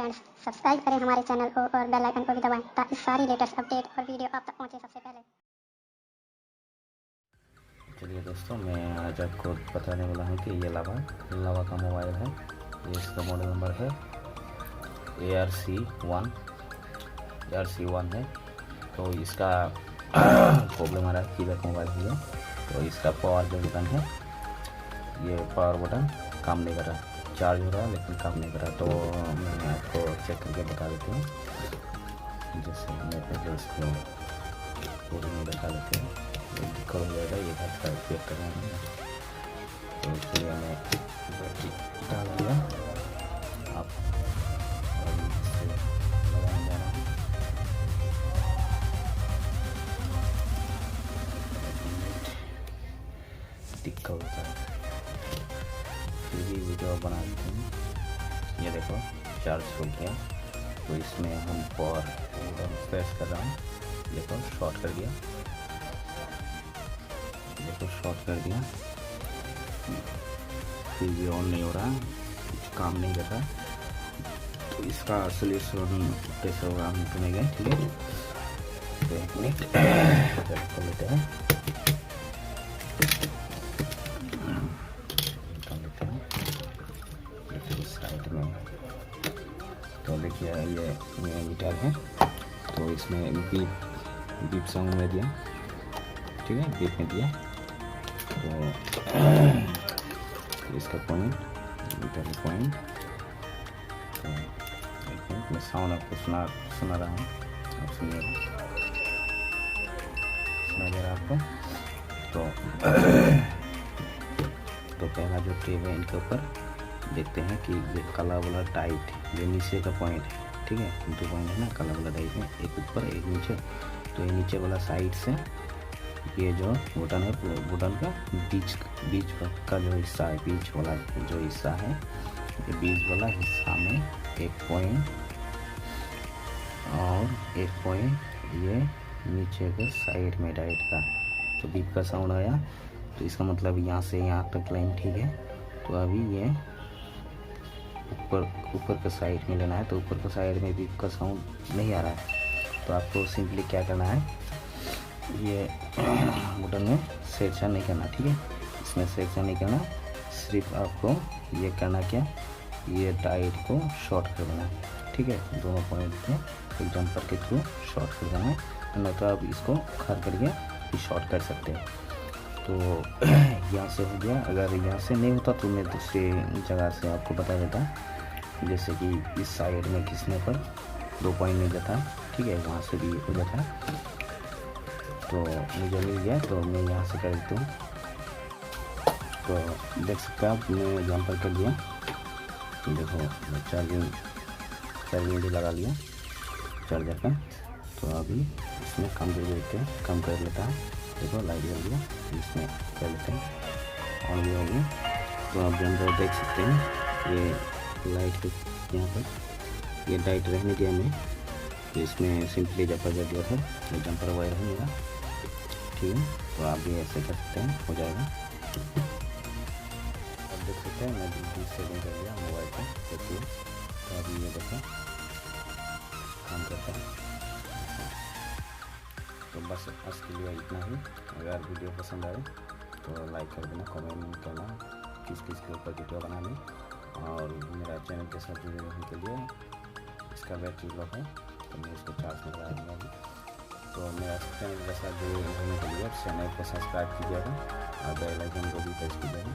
Friends, subscribe करें हमारे channel को और बेल आइकन को भी दबाएं ताकि सारी लेटेस्ट अपडेट और वीडियो आप तक पहुंचे सबसे पहले। चलिए दोस्तों, मैं आज आपको बताने वाला हूँ कि ये लावा का मोबाइल है। ये इसका मॉडल नंबर है ARC1 है। तो इसका प्रॉब्लम आ रहा है, कीबैक मोबाइल है। तो इसका पावर जो बटन है, ये पावर बटन काम नहीं कर रहा, चार्ज हो रहा है लेकिन काम नहीं कर रहा। तो मैं आपको चेक करके बता देती हूँ। जैसे मैं पहले इसको पूरी में दिखा देते हैं, दिक्कत हो जाएगा। ये घर का उपयोग कर रहे हैं, तो इसलिए मैं बैटरी डाल दिया। आप इससे लगाने जा रहा हूँ। दिक्कत होता है, फिर भी वीडियो बना देते हैं। ये देखो चार्ज हो गया। तो इसमें हम पावर प्रेस कर रहा हूँ, देखो शॉर्ट कर दिया, देखो शॉर्ट कर दिया। फिर भी ऑन नहीं हो रहा, कुछ काम नहीं कर रहा। तो इसका सोल्यूशन कैसे होगा हम ढूंढेंगे, ठीक है। तो एक मिनट कर लेते हैं, साइड में। तो देखिए ये मीटर है, तो इसमें बीप साउंड में दिया, ठीक है, बीप में दिया। तो इसका पॉइंट, मीटर पॉइंट। तो मैं साउंड आपको सुना रहा हूँ, आप सुनिएगा, सुना दे रहा आपको। तो पहला जो टेब है, इनके ऊपर देखते हैं कि ये काला वाला टाइट, ये नीचे का पॉइंट है, ठीक है। 2 पॉइंट है ना काला वाला टाइट में, एक ऊपर एक नीचे। तो ये नीचे वाला साइड से ये जो बटन है, बटन का बीच का जो हिस्सा है, बीच वाला जो हिस्सा है, ये बीच वाला हिस्सा में एक पॉइंट और एक पॉइंट ये नीचे के साइड में टाइट का। तो बीप का साउंड आया, तो इसका मतलब यहाँ से यहाँ तक लाइन ठीक है। तो अभी ये ऊपर का साइड में लेना है। तो ऊपर का साइड में बीप का साउंड नहीं आ रहा है। तो आपको सिंपली क्या करना है, ये बटन में सिलेक्शन नहीं करना, ठीक है। इसमें सिलेक्शन नहीं करना, सिर्फ आपको ये करना क्या, ये टाइट को शॉर्ट कर देना, ठीक है। दोनों पॉइंट पे एक जम्पर के थ्रू शॉर्ट कर देना है, नहीं तो आप इसको खर करके भी शॉर्ट कर सकते हैं। तो यहाँ से हो गया। अगर यहाँ से नहीं होता तो मैं दूसरी जगह से आपको बता देता, जैसे कि इस साइड में खींचने पर 2 पॉइंट मिल जाता है, ठीक है, वहाँ से भी हो जाता है। तो मुझे मिल गया, तो मैं यहाँ से कर देता हूँ। तो देख सकते हैं आप, मैं जम्पर कर दिया। देखो मैं चार्जिंग भी लगा लिया चार्जर का। तो अभी इसमें कम कर लेता है। देखो लाइट जल गया, इसमें कर लेते हैं, ऑन भी हो गया। तो आप जम्पर देख सकते हैं, ये लाइट के यहाँ पर ये लाइट रहने दिया मैं। तो इसमें सिंपली जम्पर कर दिया था, ये जम्पर वायर है मेरा, ठीक है। तो आप भी ऐसे कर सकते हैं, हो जाएगा। आप देख सकते हैं मैं बिल्कुल सेटिंग कर दिया मोबाइल पर, देखिए। तो अभी ये देखो काम करता है। तो बस आज के लिए इतना ही। अगर वीडियो पसंद आए तो लाइक कर देना, कमेंट करना किस के ऊपर वीडियो बनाने। और मेरा चैनल के साथ जुड़े रहने के लिए, इसका बैटरी लो है तो मैं इसको चार्ज में लगा दूँगा अभी। तो मेरा चैनल के साथ जुड़े रहने के लिए चैनल को सब्सक्राइब कीजिएगा और बेल आइकन को भी प्रेस कीजिएगा।